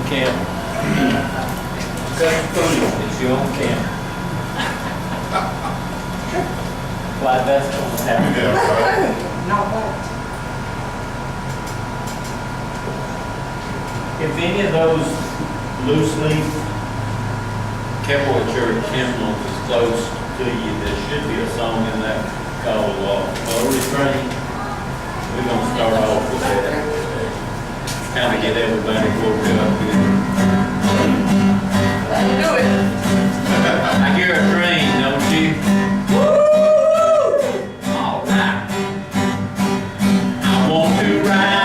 camp. Such food, it's your own camp. Why, that's gonna happen. Yeah, right. Not what? If any of those loose leaf Campbell Church hymnals is close to you, there should be a song in that called Glory Train. We're gonna start off with that. Kind of get everybody woke up here. Let's do it. I hear a train, don't you? All right. I want to ride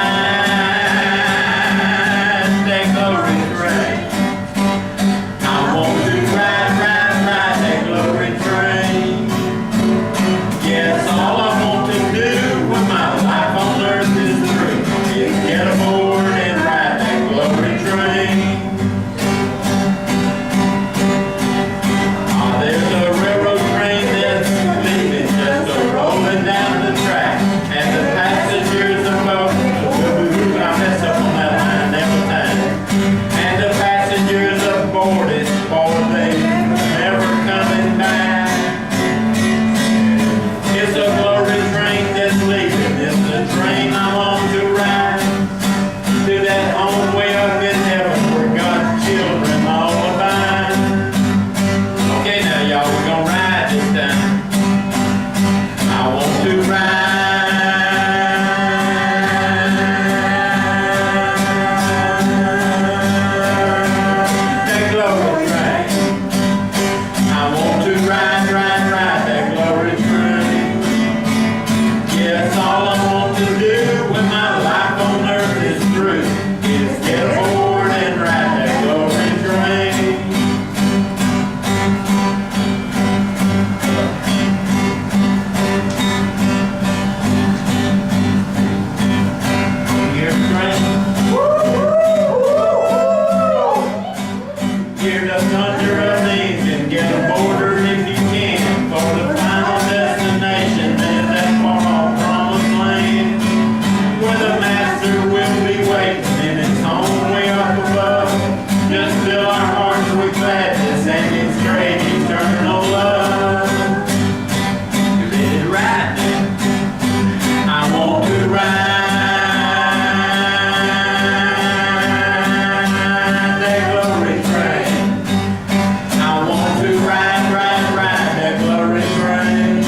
that glory train. I want to ride that glory train. Yes, all I want to do when my life on earth is through is get aboard and ride that glory train. There's a railroad train that's leaving, just rolling down the track, and the passengers are both, I mess up on that line every time, and the passengers are boarded, for they never coming back. It's a glory train that's leaving, it's the train I long to ride, to that home way up in heaven where God's children all abide. Okay, now y'all, we're gonna ride this time. I want to ride that glory train. I want to ride that glory train. Yes, all I want to do when my life on earth is through is get aboard and ride that glory train. Hear the train? Hear the thunder of the engine, get aboard her if you can, for the final destination is that far off promised land, where the master will be waiting in his home way up above. Just fill our hearts with gladness and his great eternal love. You ready to ride now? I want to ride that glory train. I want to ride that glory train.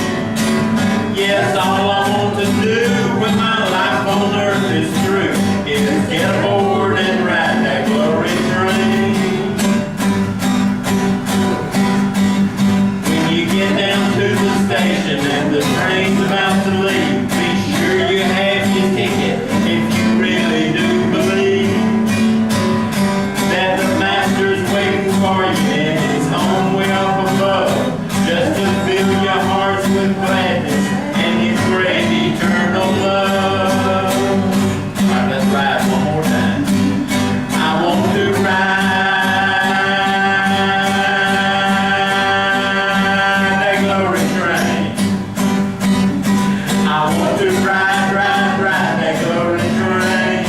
Yes, all I want to do when my life on earth is through is get aboard and ride that glory train. When you get down to the station and the train's about to leave, be sure you have your ticket if you really do believe that the master's waiting for you in his home way up above, just to fill your hearts with gladness and his great eternal love. All right, let's ride one more time. I want to ride that glory train. I want to ride that glory train.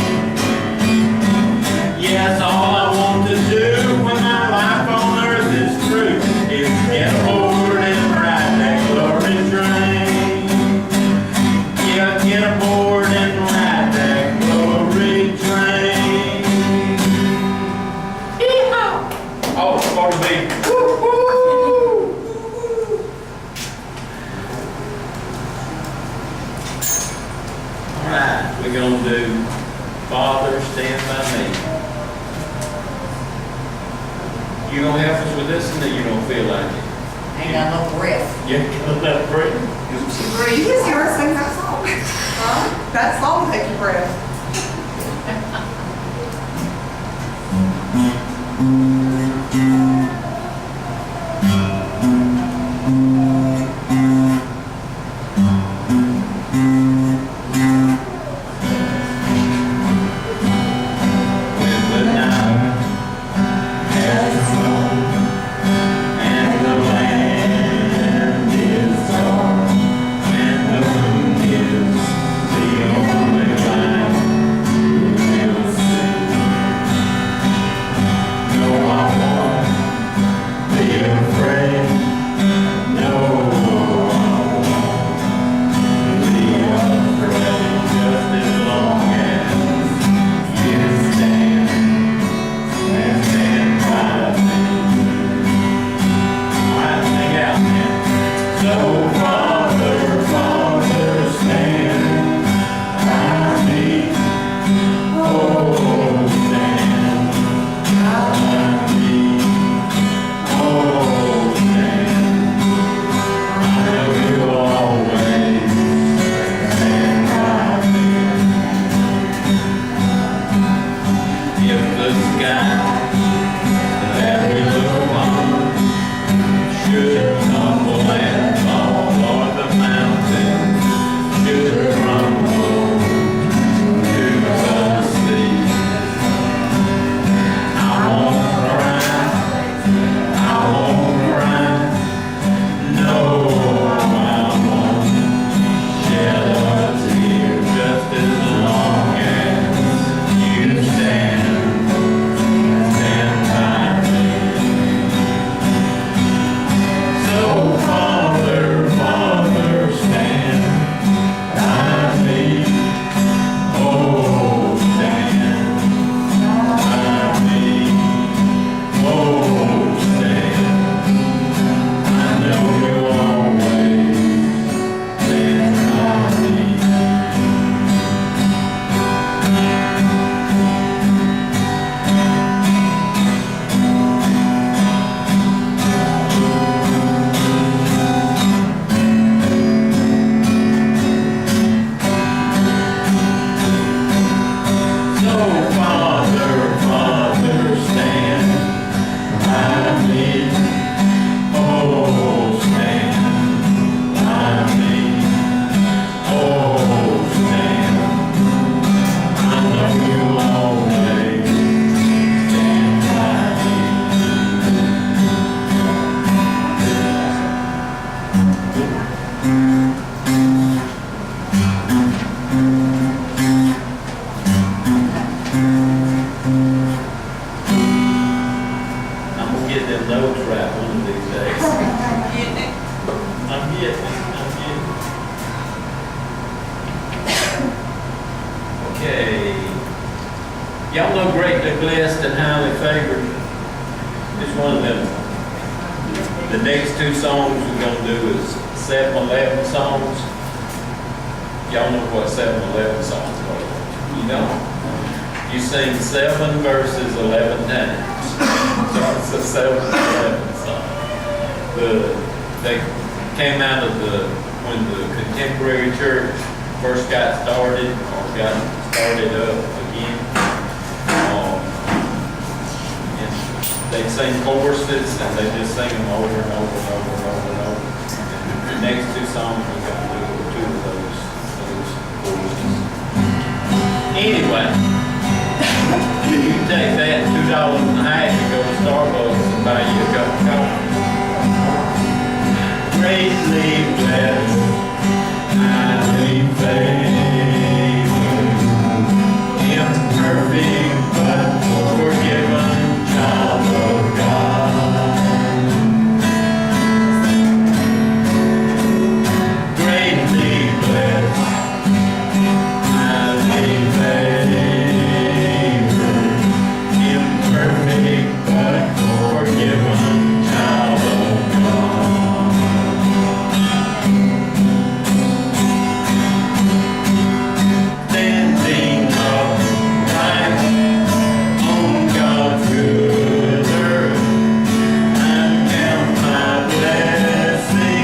Yes, all I want to do when my life on earth is through is get aboard and ride that glory train. Yeah, get aboard and ride that glory train. Yeehaw! Oh, it's supposed to be. Woo-hoo! All right, we're gonna do Father, Stand By Me. You gonna help us with this, and then you don't feel like it? Ain't got no breath. Yeah, let breathe. Breathe. You just hear us sing that song. Huh? That song will take your breath. When the night has come and the land is dark and the moon is the only light. the sky that we look upon should tumble and fall, or the mountains should crumble to the sea. I won't cry, I won't cry, no, I won't shed a tear, just as long as you stand by me. So Father, Father, stand by me. Oh, stand by me. Oh, stand. I know you always stand by me. So Father, Father, stand by me. Oh, stand by me. Oh, stand. I know you always stand by me. I'm gonna get them notes right one of these days. Getting it. I'm getting it. Okay. Y'all know greatly blessed and highly favored. It's one of them. The next two songs we're gonna do is 7-11 songs. Y'all know what 7-11 songs are. You know? You sing 7 verses 11 times. So it's a 7-11 song. They came out of when the contemporary church first got started, or got started up again. And they sing choruses, and they just sing them over and over and over and over and over. And the next two songs we're going to do are 2 of those choruses. Anyway, you can take that $2.50 and go to Starbucks and buy you a cup of coffee. Greatly blessed, highly favored, imperfect but forgiven child of God. Greatly blessed, highly favored, imperfect but forgiven child of God. Standing upright on God's good earth, I count my blessings,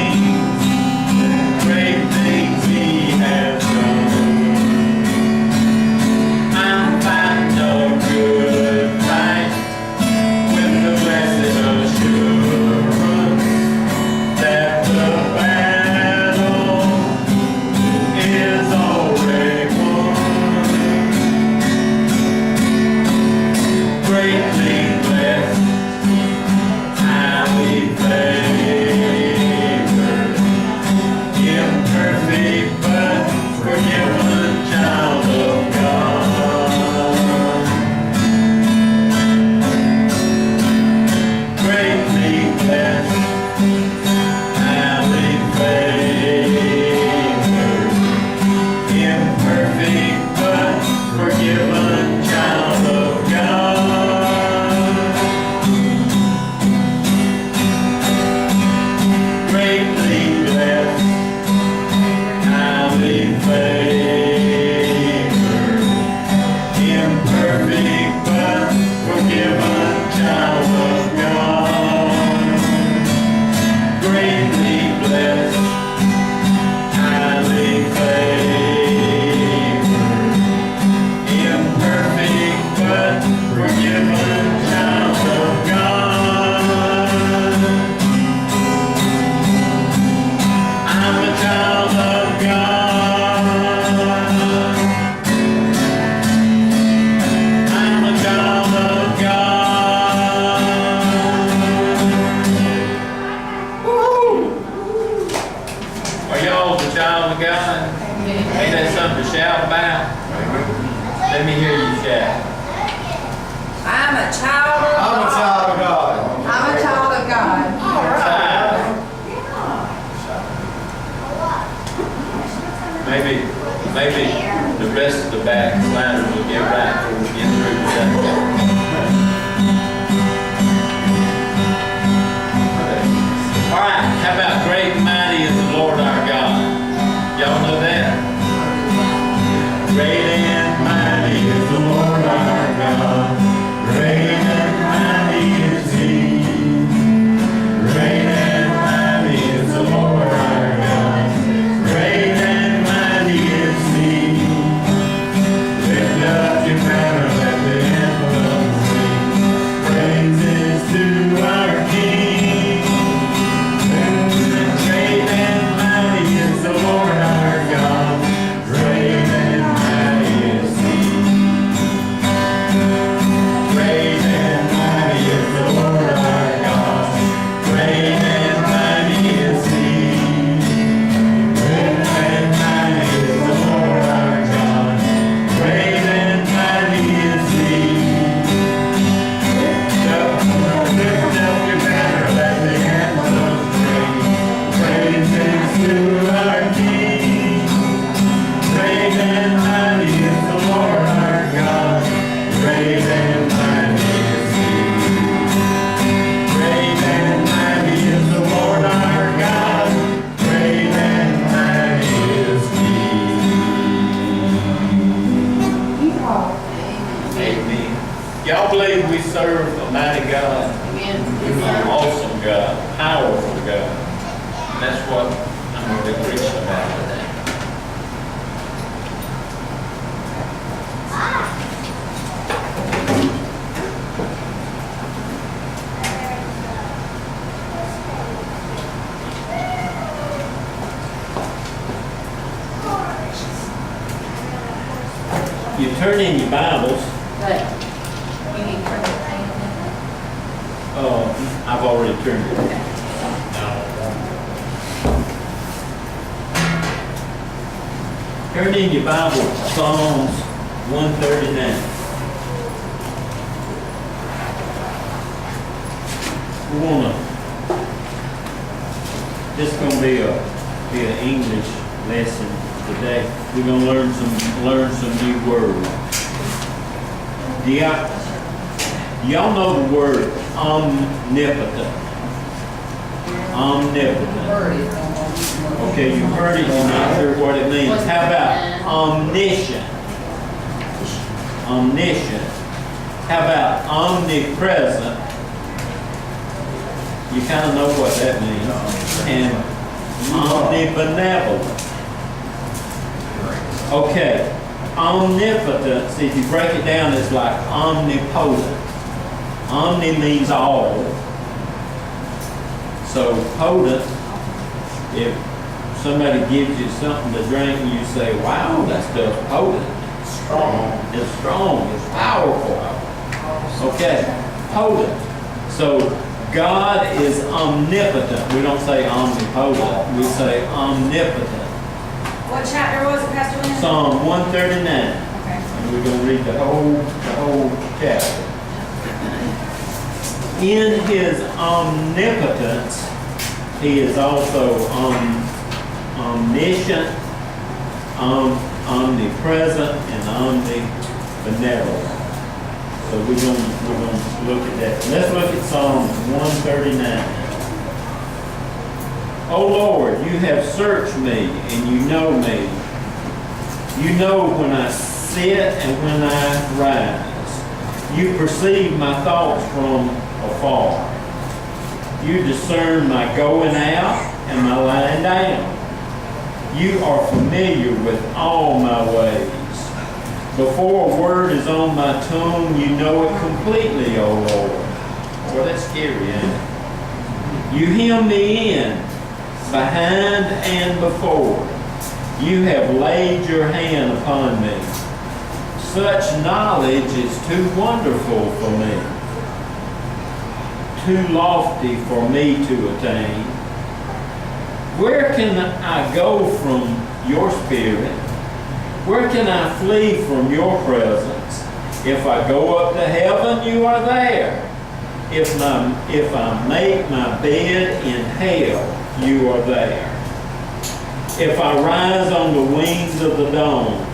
great things He has done. I'm fighting a good fight with the blessed assurance that the battle is already won. Greatly blessed, highly favored, imperfect but forgiven child of God. Greatly blessed, highly favored, imperfect but forgiven child of God. Greatly blessed, highly favored, imperfect but forgiven child of God. Greatly blessed, highly favored, imperfect but forgiven the backsliders will get right before we get through with that. All right, how about great and mighty is the Lord our God? Y'all know that? Great and mighty is the Lord our God. Great and mighty is He. Great and mighty is the Lord our God. Great and mighty is He. Lift up your banner, let the anthem sing. Praises to our King. Great and mighty is the Lord our God. Great and mighty is He. Great and mighty is the Lord our God. Great and mighty is He. Great and mighty is the Lord our God. Great and mighty is He. Lift up your banner, let the anthem ring. Praises to our King. Great and mighty is the Lord our God. Great and mighty is He. Great and mighty is the Lord our God. Great and mighty is He. Amen. Y'all believe we serve a mighty God? An awesome God, powerful God. And that's what I'm going to be preaching about today. You turn in your Bibles. You need to turn the thing I've already turned it. Turn in your Bible to Psalms 139. We wanna. This is gonna be an English lesson today. We're gonna learn some new words. Y'all know the word omnipotent? Omnipotent. Word is Okay, you heard it, you're not sure what it means. How about omniscient? Omniscient. How about omnipresent? You kind of know what that means. And omnibenevolent. Okay, omnipotence, if you break it down, it's like omnipotent. Omni means all. So potent, if somebody gives you something to drink and you say, wow, that stuff's potent. It's strong, it's powerful. Okay, potent. So God is omnipotent. We don't say omnipotent, we say omnipotent. What chapter was it, Pastor Lynn? Psalm 139. Okay. And we're going to read the whole chapter. In His omnipotence, He is also omniscient, omnipresent, and omnibenevolent. So we're going to look at that. Let's look at Psalm 139. O Lord, you have searched me, and you know me. You know when I sit and when I rise. You perceive my thoughts from afar. You discern my going out and my lying down. You are familiar with all my ways. Before a word is on my tongue, you know it completely, O Lord. Well, that's scary, ain't it? You hem me in, behind and before. You have laid your hand upon me. Such knowledge is too wonderful for me, too lofty for me to attain. Where can I go from your spirit? Where can I flee from your presence? If I go up to heaven, you are there. If I make my bed in hell, you are there. If I rise on the wings of the dawn,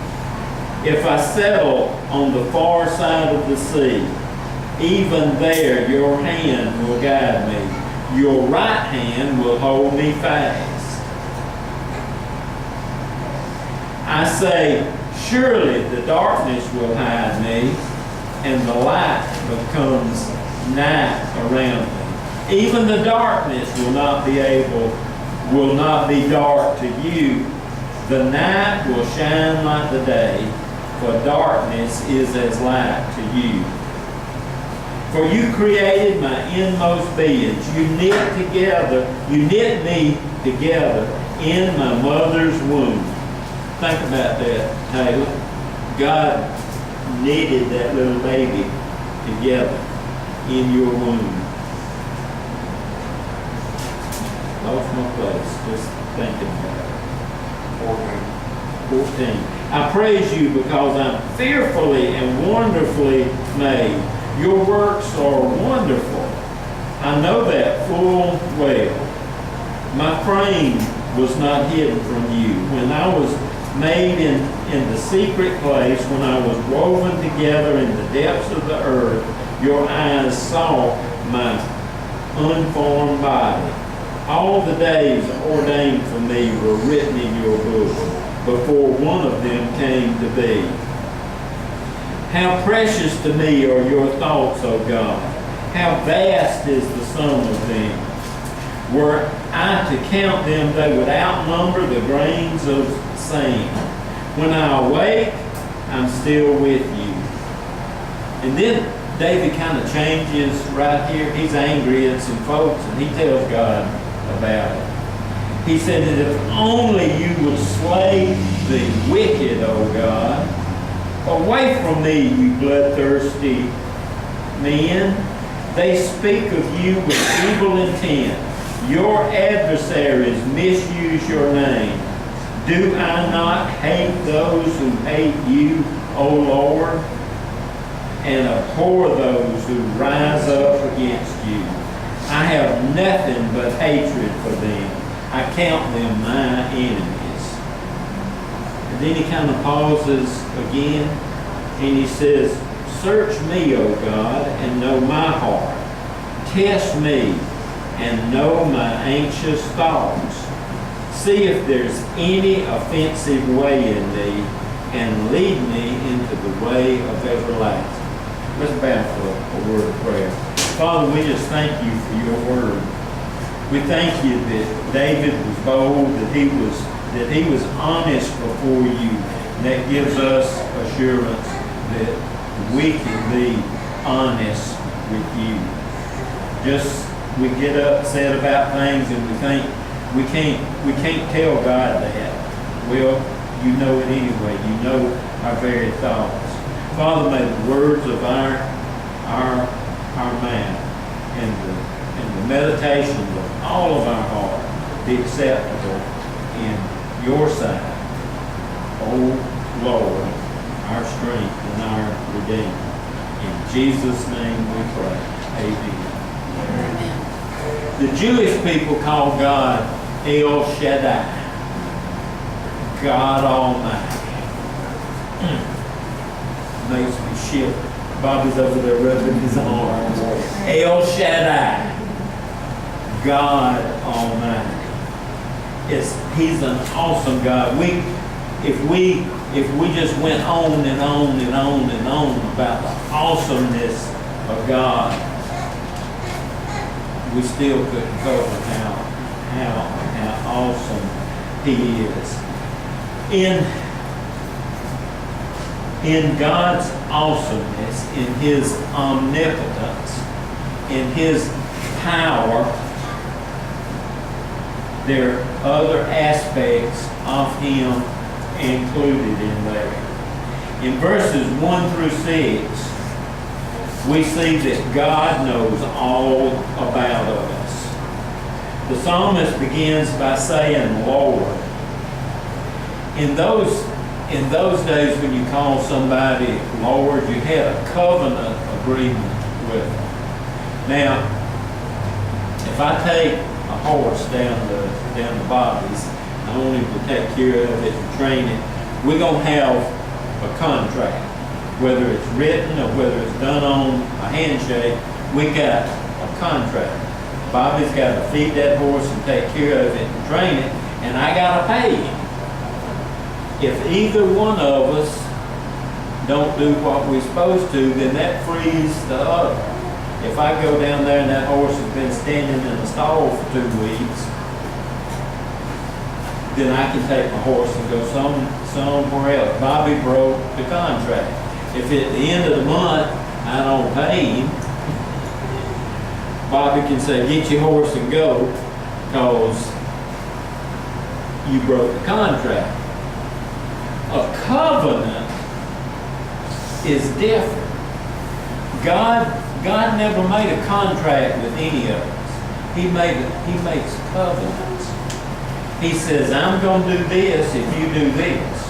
If I settle on the far side of the sea, even there your hand will guide me. Your right hand will hold me fast. I say, surely the darkness will hide me, and the light becomes night around me. Even the darkness will not be dark to you. The night will shine like the day, for darkness is as light to you. For you created my inmost beings. You knit me together in my mother's womb. Think about that, Taylor. God knitted that little baby together in your womb. Lost my place just thinking about it. 14. I praise you because I'm fearfully and wonderfully made. Your works are wonderful. I know that full well. My frame was not hidden from you. When I was made in the secret place, when I was woven together in the depths of the earth, your eyes saw my unformed body. All the days ordained for me were written in your book, before one of them came to be. How precious to me are your thoughts, O God. How vast is the sum of them. Were I to count them, they would outnumber the grains of sand. When I awake, I'm still with you. And then David kind of changes right here. He's angry at some folks, and he tells God about it. He said that if only you would slay the wicked, O God. Away from me, you bloodthirsty men. They speak of you with evil intent. Your adversaries misuse your name. Do I not hate those who hate you, O Lord, and abhor those who rise up against you? I have nothing but hatred for them. I count them my enemies. And then he kind of pauses again, and he says, search me, O God, and know my heart. Test me and know my anxious thoughts. See if there's any offensive way in me, and lead me into the way of everlasting. Let's bow for a word of prayer. Father, we just thank you for your word. We thank you that David was bold, that he was honest before you. And that gives us assurance that we can be honest with you. Just we get upset about things and we think we can't tell God that. Well, you know it anyway. You know our very thoughts. Father, may the words of our mouth and the meditations of all of our heart be acceptable in your sight. Oh Lord, our strength and our Redeemer. In Jesus' name we pray. Amen. The Jewish people call God El Shaddai, God Almighty. Makes me shiver. Bobby's over there rubbing his arms. El Shaddai, God Almighty. He's an awesome God. If we just went on and on and on and on about the awesomeness of God, we still couldn't cover how awesome He is. In God's awesomeness, in His omnipotence, in His power, there are other aspects of Him included in there. In verses 1 through 6, we see that God knows all about us. The psalmist begins by saying, Lord. In those days when you call somebody Lord, you had a covenant agreement with them. Now, if I take a horse down to Bobby's, I want him to take care of it and train it, we're going to have a contract. Whether it's written or whether it's done on a handshake, we got a contract. Bobby's got to feed that horse and take care of it and train it, and I got to pay him. If either one of us don't do what we're supposed to, then that frees the other. If I go down there and that horse has been standing in the stall for 2 weeks, then I can take my horse and go somewhere else. Bobby broke the contract. If at the end of the month I don't pay him, Bobby can say, get your horse and go, because you broke the contract. A covenant is different. God never made a contract with any of us. He makes covenants. He says, I'm going to do this if you do this.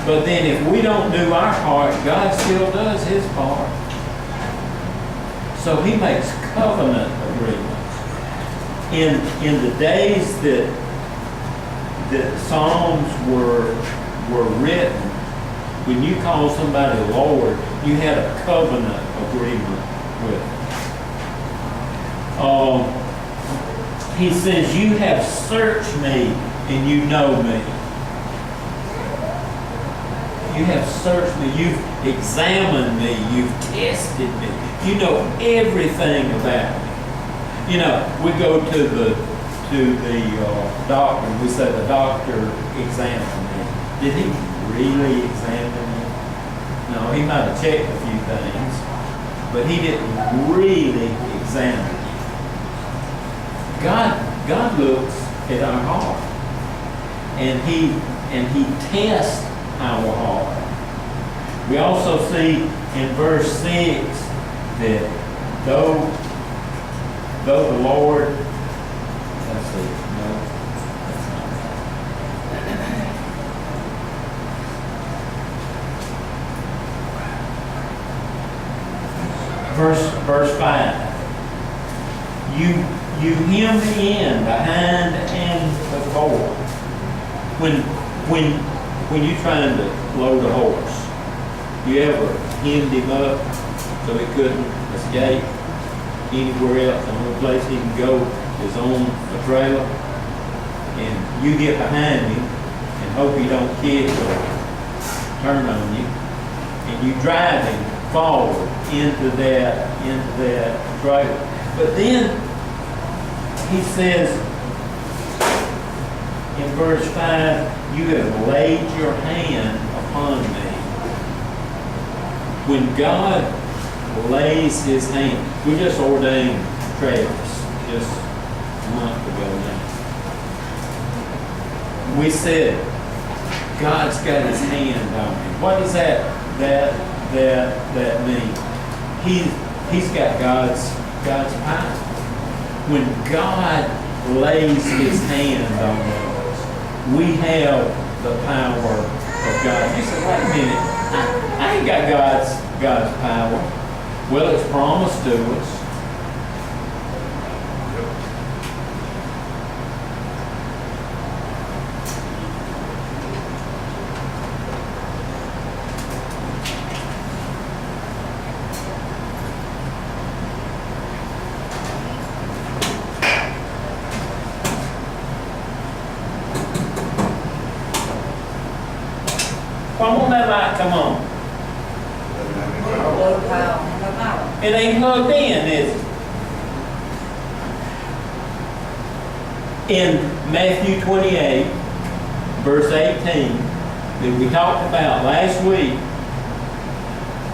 But then if we don't do our part, God still does his part. So he makes covenant agreements. In the days that Psalms were written, when you call somebody Lord, you had a covenant agreement with them. He says, you have searched me and you know me. You have searched me, you've examined me, you've tested me. You know everything about me. You know, we go to the doctor and we say the doctor examined me. Did he really examine me? No, he might have checked a few things, but he didn't really examine me. God looks at our heart, and he tests our heart. We also see in verse 6 that though the Lord, let's see, no, that's not right. Verse 5. You hem me in behind and before. When you're trying to load a horse, you ever hemmed him up so he couldn't escape anywhere else? The only place he can go is on a trailer, and you get behind him and hope he don't kick or turn on you, and you drive him forward into that trailer. But then he says in verse 5, you have laid your hand upon me. When God lays his hand, we just ordained Travis just a month ago now. We said, God's got his hand on me. What does that mean? He's got God's power. When God lays his hand on us, we have the power of God. You say, wait a minute, I ain't got God's power. Well, it's promised to us. Come on, that light, come on. Low power. It ain't plugged in, is it? In Matthew 28, verse 18, that we talked about last week,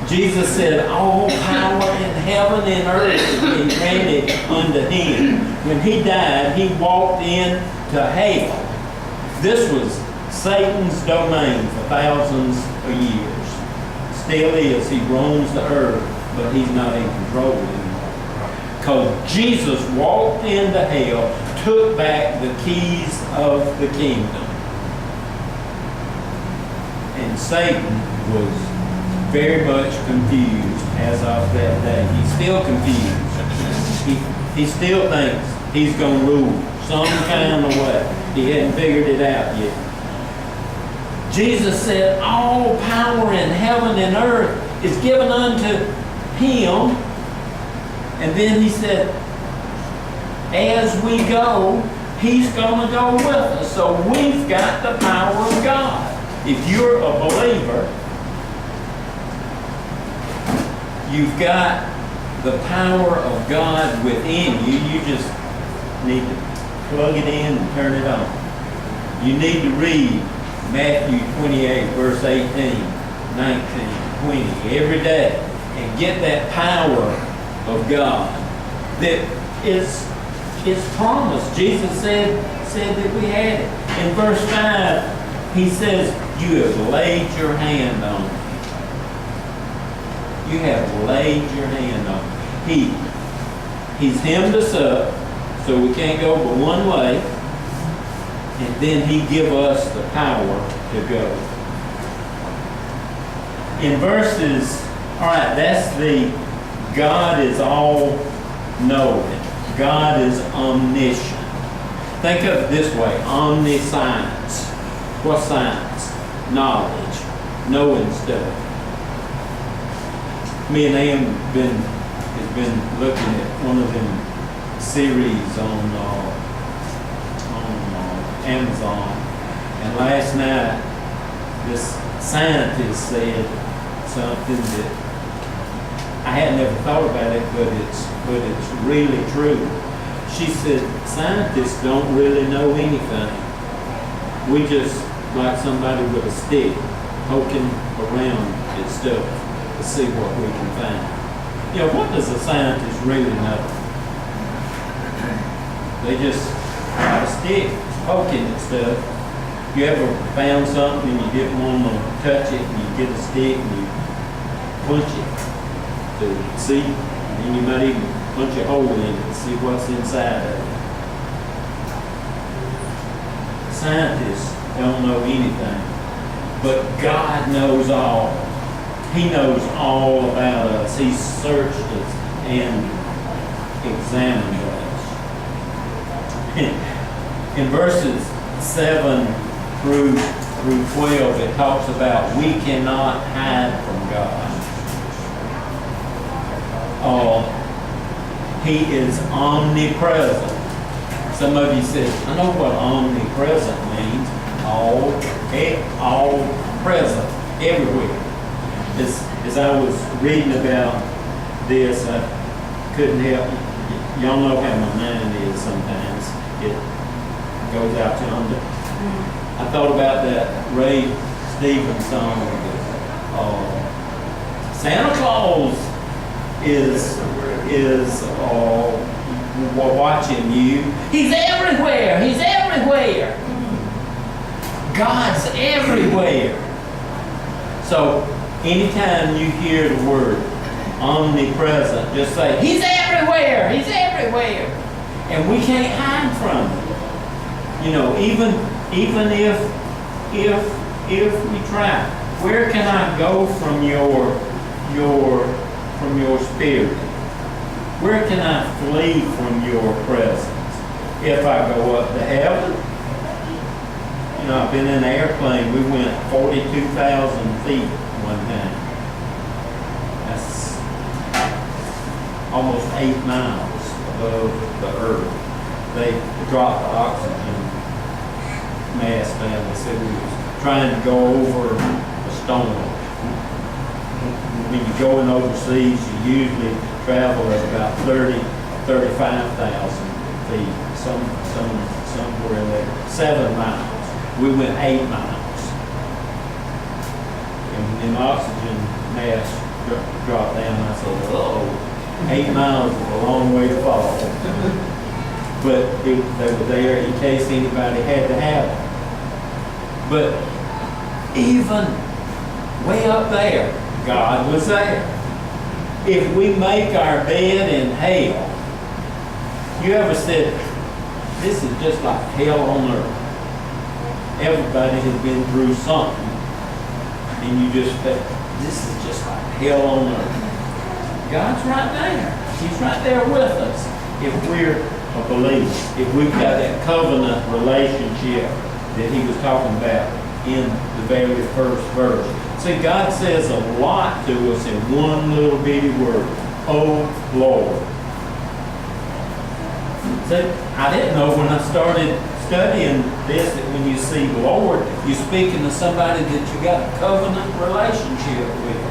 Jesus said, all power in heaven and earth has been granted unto him. When he died, he walked into hell. This was Satan's domain for thousands of years. Still is. He roams the earth, but he's not in control anymore. Because Jesus walked into hell, took back the keys of the kingdom. And Satan was very much confused as of that day. He's still confused. He still thinks he's going to rule some kind of way. He hadn't figured it out yet. Jesus said, all power in heaven and earth is given unto him. And then he said, as we go, he's going to go with us. So we've got the power of God. If you're a believer, you've got the power of God within you. You just need to plug it in and turn it on. You need to read Matthew 28, verse 18, 19, 20 every day and get that power of God that is promised. Jesus said that we had it. In verse 5, he says, you have laid your hand on me. You have laid your hand on me. He's hemmed us up so we can't go but one way, and then he give us the power to go. In verses, all right, that's the God is all knowing. God is omniscient. Think of it this way, omniscience. What's science? Knowledge, knowing stuff. Me and Ann has been looking at one of them series on Amazon, and last night this scientist said something that I had never thought about it, but it's really true. She said scientists don't really know anything. We just like somebody with a stick poking around at stuff to see what we can find. You know, what does a scientist really know? They just got a stick poking at stuff. You ever found something and you didn't want to touch it, and you get a stick and you punch it to see, and then you might even punch a hole in it and see what's inside of it. Scientists don't know anything, but God knows all. He knows all about us. He searched us and examined us. In verses 7 through 12, it talks about we cannot hide from God. He is omnipresent. Some of you said, I know what omnipresent means. All present, everywhere. As I was reading about this, I couldn't help. Y'all know how my mind is sometimes. It goes out yonder. I thought about that Ray Stevens song. Santa Claus is watching you. He's everywhere. He's everywhere. God's everywhere. So anytime you hear the word omnipresent, just say, He's everywhere. He's everywhere. And we can't hide from Him. You know, even if we try, where can I go from your spirit? Where can I flee from your presence? If I go up to heaven, you know, I've been in an airplane. We went 42,000 feet one time. That's almost 8 miles above the earth. They dropped the oxygen mask down. They said we was trying to go over a storm. When you're going overseas, you usually travel at about 35,000 feet. Somewhere in there. 7 miles. We went 8 miles. And when the oxygen mask dropped down, I said, 8 miles is a long way to fall. But they were there in case anybody had to have them. But even way up there, God was there. If we make our bed in hell, you ever said, this is just like hell on earth. Everybody has been through something, and you just think, this is just like hell on earth. God's right there. He's right there with us. If we're a believer, if we've got that covenant relationship that he was talking about in the very first verse. See, God says a lot to us in one little bitty word, oh Lord. See, I didn't know when I started studying this that when you see Lord, you're speaking to somebody that you got a covenant relationship with.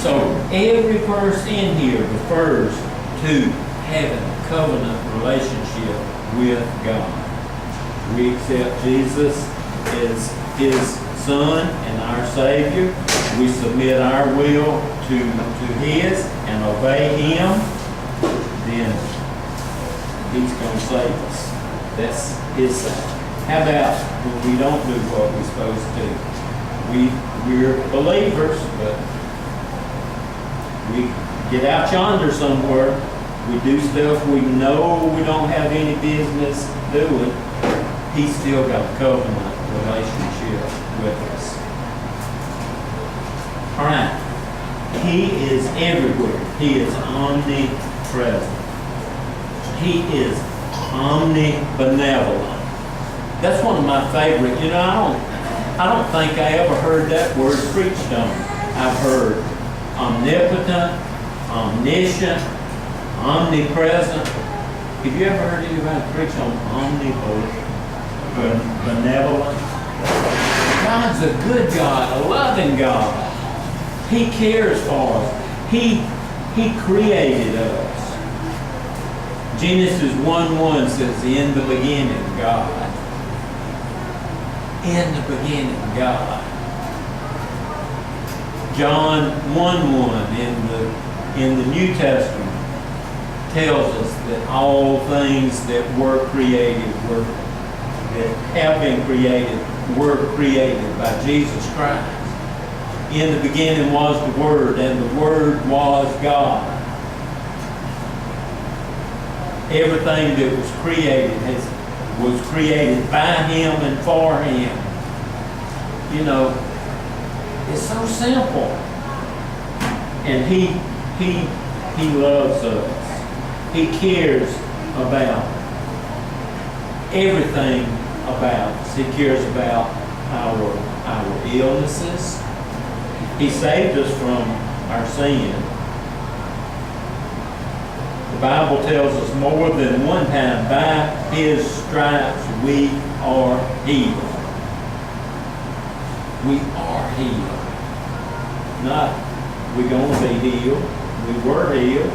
So every verse in here refers to having a covenant relationship with God. We accept Jesus as His Son and our Savior. We submit our will to His and obey Him. Then He's going to save us. That's His side. How about when we don't do what we're supposed to do? We're believers, but we get out yonder somewhere. We do stuff we know we don't have any business doing. He's still got a covenant relationship with us. All right. He is everywhere. He is omnipresent. He is omnibenevolent. That's one of my favorite. I don't think I ever heard that word preached on. I've heard omnipotent, omniscient, omnipresent. Have you ever heard anybody preach on omnibenevolent? God's a good God, a loving God. He cares for us. He created us. Genesis 1:1 says, in the beginning, God. In the beginning, God. John 1:1 in the New Testament tells us that all things that were created, that have been created, were created by Jesus Christ. In the beginning was the Word, and the Word was God. Everything that was created was created by Him and for Him. It's so simple. And He loves us. He cares about everything about us. He cares about our illnesses. He saved us from our sin. The Bible tells us more than one time, by His stripes we are healed. We are healed. Not we're going to be healed. We were healed.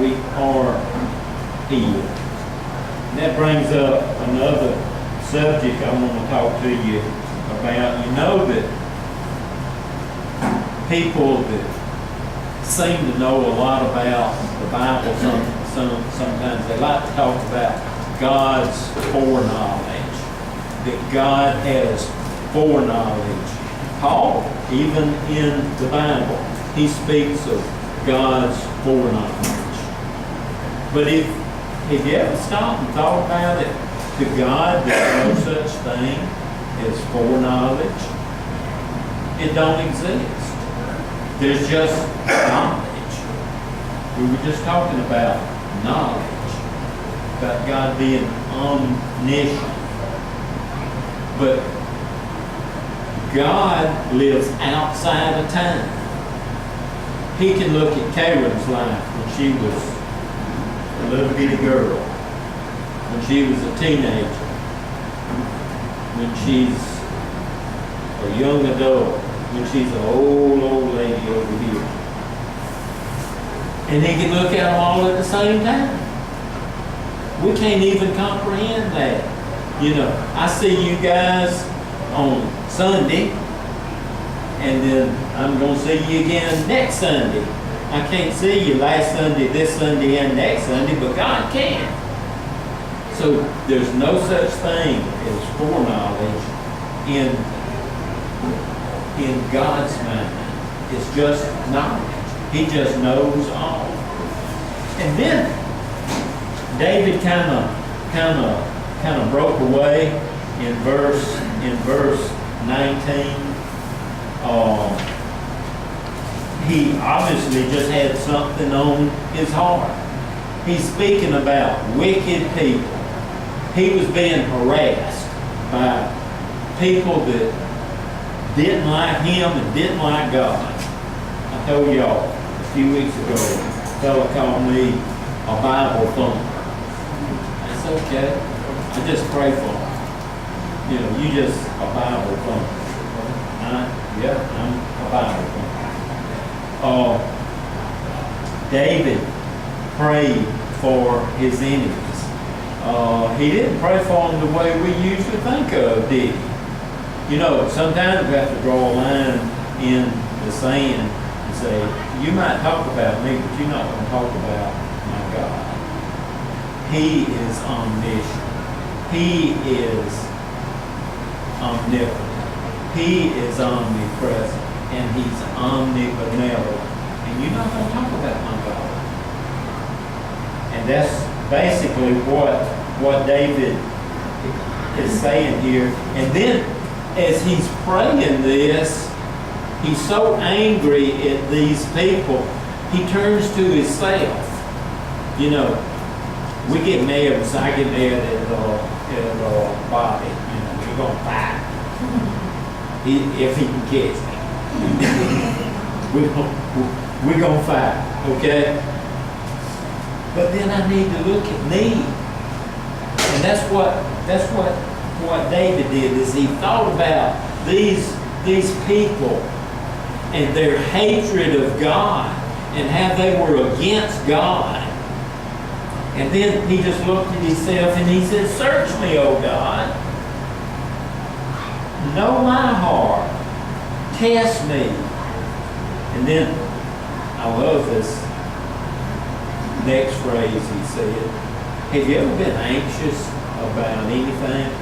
We are healed. And that brings up another subject I want to talk to you about. You know that people that seem to know a lot about the Bible, sometimes they like to talk about God's foreknowledge, that God has foreknowledge. Paul, even in the Bible, he speaks of God's foreknowledge. But if you ever stop and thought about it, to God there's no such thing as foreknowledge. It don't exist. There's just knowledge. We were just talking about knowledge, about God being omniscient. But God lives outside of time. He can look at Karen's life when she was a little bitty girl, when she was a teenager, when she's a young adult, when she's an old lady over here. And He can look at them all at the same time. We can't even comprehend that. I see you guys on Sunday, and then I'm going to see you again next Sunday. I can't see you last Sunday, this Sunday, and next Sunday, but God can. So there's no such thing as foreknowledge in God's mind. It's just knowledge. He just knows all. And then David kind of broke away in verse 19. He obviously just had something on his heart. He's speaking about wicked people. He was being harassed by people that didn't like him and didn't like God. I told y'all a few weeks ago, a fellow called me a Bible thumper. That's okay. I just pray for him. You know, you just a Bible thumper. Yeah, I'm a Bible thumper. David prayed for his enemies. He didn't pray for them the way we usually think of, did he? You know, sometimes we have to draw a line in the sand and say, you might talk about me, but you're not going to talk about my God. He is omniscient. He is omnipotent. He is omnipresent. And he's omnibenevolent. And you're not going to talk about my God. And that's basically what David is saying here. And then as he's praying this, he's so angry at these people, he turns to himself. You know, we get mad, so I get mad at Bobby. You know, we're going to fight. If he can catch me. we're going to fight, okay? But then I need to look at me. And that's what David did, is he thought about these people and their hatred of God and how they were against God. And then he just looked at himself and he said, search me, O God. Know my heart. Test me. And then I love this next phrase he said. Have you ever been anxious about anything?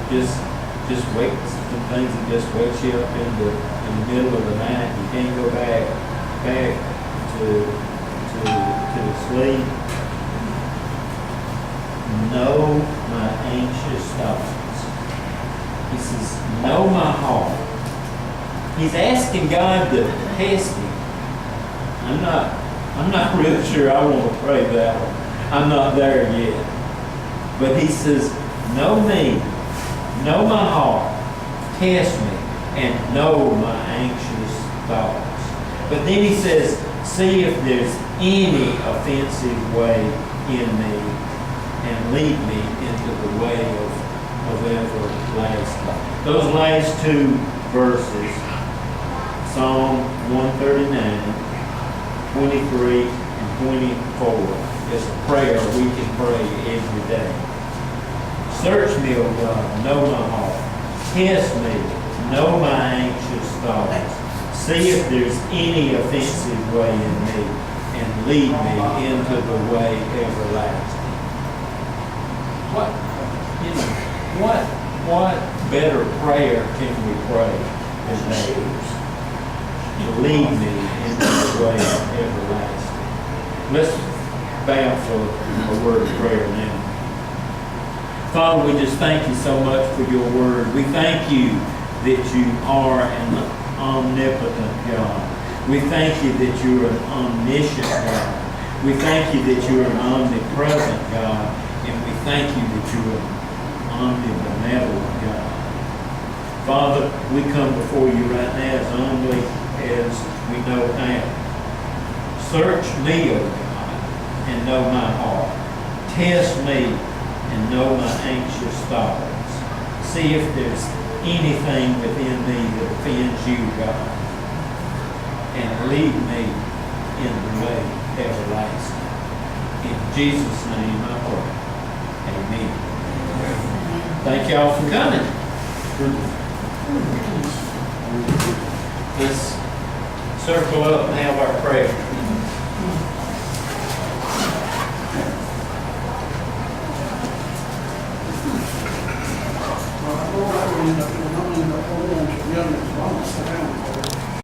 Just wake, some things that just wakes you up in the middle of the night. You can't go back to sleep. Know my anxious thoughts. He says, know my heart. He's asking God to test him. I'm not real sure I want to pray that one. I'm not there yet. But he says, know me, know my heart, test me, and know my anxious thoughts. But then he says, see if there's any offensive way in me, and lead me into the way of everlasting. Those last two verses, Psalm 139, 23, and 24, is a prayer we can pray every day. Search me, O God, know my heart. Test me, know my anxious thoughts. See if there's any offensive way in me, and lead me into the way everlasting. What better prayer can we pray than that? To lead me into the way everlasting. Let's bow for a word of prayer now. Father, we just thank you so much for your word. We thank you that you are an omnipotent God. We thank you that you're an omniscient God. We thank you that you're an omnipresent God. And we thank you that you're an omnibenevolent God. Father, we come before you right now as humbly as we know how. Search me, O God, and know my heart. Test me and know my anxious thoughts. See if there's anything within me that offends you, God. And lead me in the way everlasting. In Jesus' name I pray. Amen. Thank y'all for coming. Let's circle up and have our prayer. Well, I don't end up holding on to young as long as I am.